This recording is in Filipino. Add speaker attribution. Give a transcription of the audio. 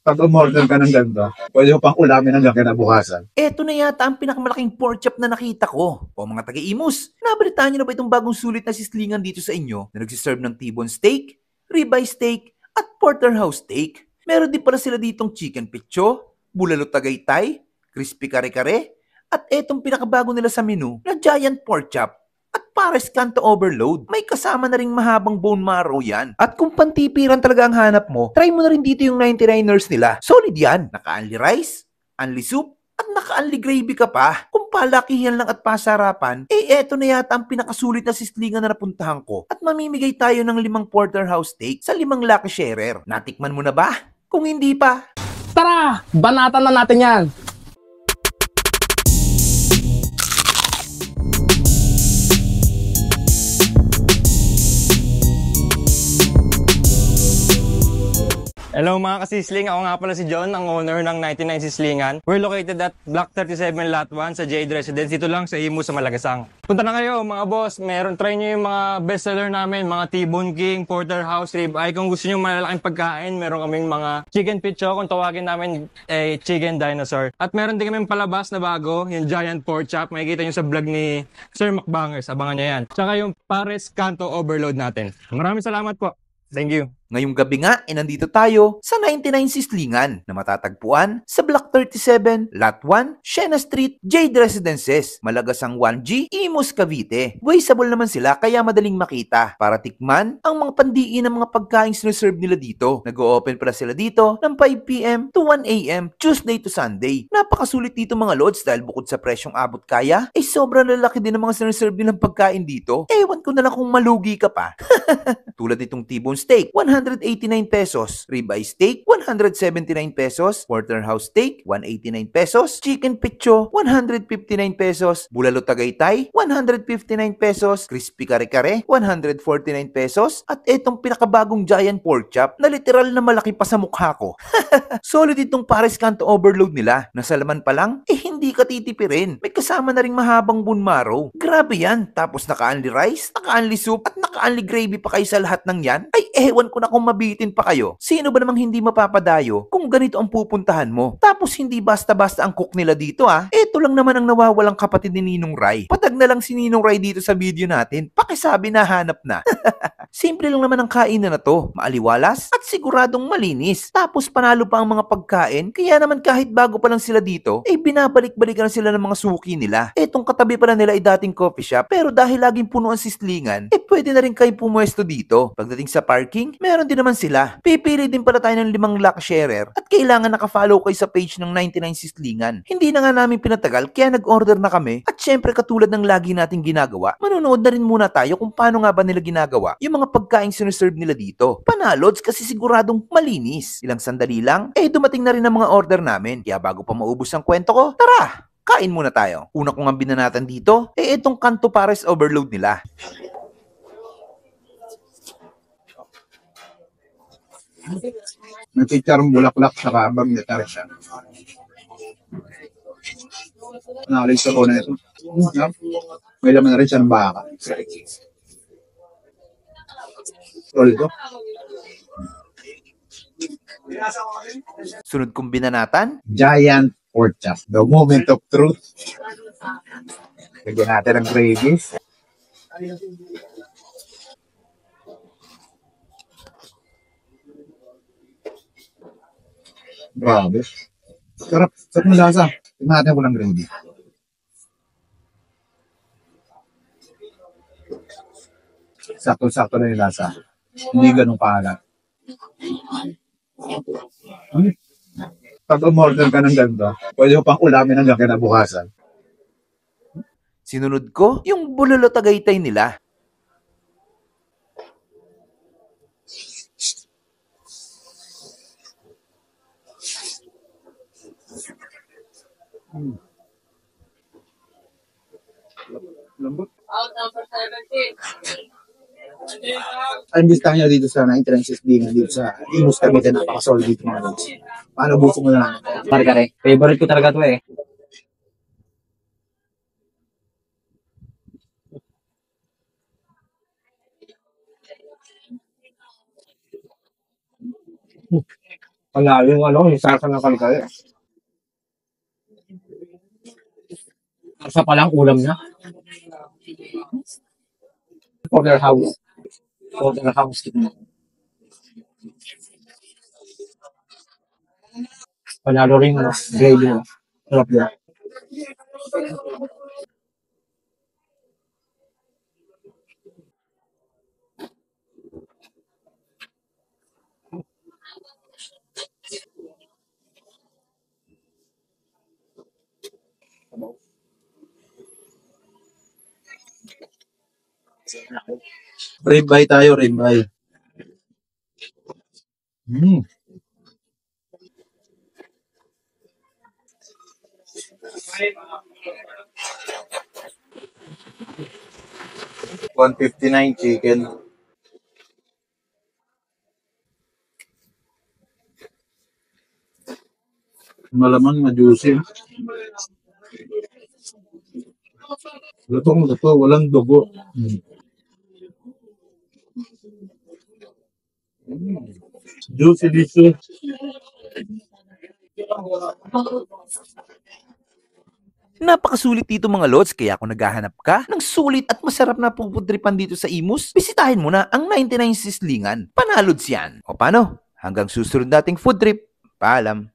Speaker 1: Pag umorder ka ng ganito, pwede mo pang ulamin hanggang kinabukasan.
Speaker 2: Eto na yata ang pinakamalaking pork chop na nakita ko. O mga taga-Imus, nabalitaan nyo na ba itong bagong sulit na sislingan dito sa inyo na nagsiserve ng T-bone steak, ribeye steak, at porterhouse steak? Meron din pala sila ditong chicken picho, bulalo tagaytay, crispy kare-kare, at etong pinakabago nila sa menu na giant pork chop at pares kanto overload. May kasama na ring mahabang bone marrow yan. At kung pantipiran talaga ang hanap mo, try mo na rin dito yung 99ers nila. Solid yan. Naka-only rice, only soup, at naka-only gravy ka pa. Kung palakihan lang at pasarapan, eto na yata ang pinakasulit na sislingan na napuntahan ko. At mamimigay tayo ng 5 porterhouse steak sa 5 lucky sharer. Natikman mo na ba? Kung hindi pa,
Speaker 3: Tara! Banatan na natin yan!
Speaker 4: Hello mga kasisling, ako nga pala si John, ang owner ng 99 Sislingan. We're located at Block 37 Lot 1 sa Jade Residence, dito lang sa Imus sa Malagasang. Punta na kayo mga boss, try nyo yung mga bestseller namin, mga T-Bone King, Porterhouse, Ribeye. Kung gusto nyo malalaking pagkain, meron kaming mga chicken picho, kung tawagin namin chicken dinosaur. At meron din kaming palabas na bago, yung giant pork chop, makikita nyo sa vlog ni Sir Macbangers, abangan nyo yan. Tsaka yung Pares Kanto Overload natin. Maraming salamat po. Thank you.
Speaker 2: ngayong gabi nga, nandito tayo sa 99 Sislingan na matatagpuan sa Block 37, Lot 1, Siena Street, Jade Residences, Malagasang 1G, Imus, Cavite. Wasteable naman sila kaya madaling makita para tikman ang mga pandiin ng mga pagkain sinuserve nila dito. Nag-o-open pala sila dito ng 5 PM to 1 AM, Tuesday to Sunday. Napakasulit dito mga lods dahil bukod sa presyong abot kaya, ay sobrang lalaki din ng mga sinuserve nilang pagkain dito. Ewan ko na lang kung malugi ka pa. Tulad nitong T-bone steak, 189 pesos. Ribeye steak, 179 pesos. Porterhouse steak, 189 pesos. Chicken picho, 159 pesos. Bulalo tagaytay, 159 pesos. Crispy kare-kare, 149 pesos. At itong pinakabagong giant pork chop na literal na malaki pa sa mukha ko. Solid itong Pares Kanto overload nila. Nasa laman pa lang, hindi ka titipirin. May kasama na ring mahabang bone marrow. Grabe yan. Tapos naka-only rice, naka-only soup, at naka-only gravy pa kayo sa lahat ng yan. Ay ewan ko na kung mabitin pa kayo. Sino ba namang hindi mapapadayo kung ganito ang pupuntahan mo? Tapos hindi basta-basta ang cook nila dito ah. Ito lang naman ang nawawalang kapatid ni Ninong Rai. Patag na lang si Ninong Rai dito sa video natin. Pakisabi na hanap na. Simple lang naman ang kainan na to. Maaliwalas at siguradong malinis. Tapos panalo pa ang mga pagkain. Kaya naman kahit bago pa lang sila dito, binabalik-balikan na sila ng mga suki nila. Etong katabi pala nila ay dating coffee shop. Pero dahil laging puno ang sislingan, pwede na rin kayo pumuesto dito. Pagdating sa parking, meron din naman sila. Pipili din pala tayo ng 5 lock sharer. At kailangan nakafollow kayo sa page ng 99 Sislingan. Hindi na nga namin pinatagal kaya nag-order na kami. At syempre katulad ng lagi nating ginagawa, manonood na rin muna tayo kung paano nga ba nila ginagawa yung mga pagkain sinuserve nila dito. Panalods kasi siguradong malinis. Ilang sandali lang, dumating na rin ang mga order namin. Kaya bago pa maubos ang kwento ko, tara! Kain muna tayo. Una kong ang binanatan dito, itong Kanto Pares overload nila.
Speaker 1: May chicharong bulaklak sa kabag na tayo siya. Nakalis ako na ito. May laman na rin siya ng baka. Solid.
Speaker 2: Sunod kong binanatan,
Speaker 1: Giant pork chop. The moment of truth. Lagyan natin ng gravy. Grabe. Sarap. Sarap na lasa. Tingnan natin walang gravy. Sakto-sakto na yung lasa. Hindi ganun kahalat. Pag umorder ka ng ganito, pwede mo pang ulamin hanggang kinabukasan.
Speaker 2: Sinunod ko yung bulalo tagaytay nila.
Speaker 1: Lambot. Ang listahan niya dito sa 99 Sislingan dito sa Imus, Cavite, napaka-solid dito mga lods. Paano buso mo na lang?
Speaker 5: Kare-kare. Favorite ko talaga to eh.
Speaker 1: Panalo yung ano, yung sarsa ng kalkal. Sarsa pa lang ulam niya. Porterhouse. Porterhouse. Panalo rin ano, gravy mo. Sarap yan. Ribeye tayo, ribeye. Mm. $159 chicken. Malaman, ma-juicy. Lutong luto, walang dugo. Juicy delicious.
Speaker 2: Napakasulit dito mga lods, kaya kung naghahanap ka ng sulit at masarap na pupudripan dito sa Imus, bisitahin mo na ang 99 Sislingan. Panalods yan. O paano? Hanggang susunod nating food trip. Paalam.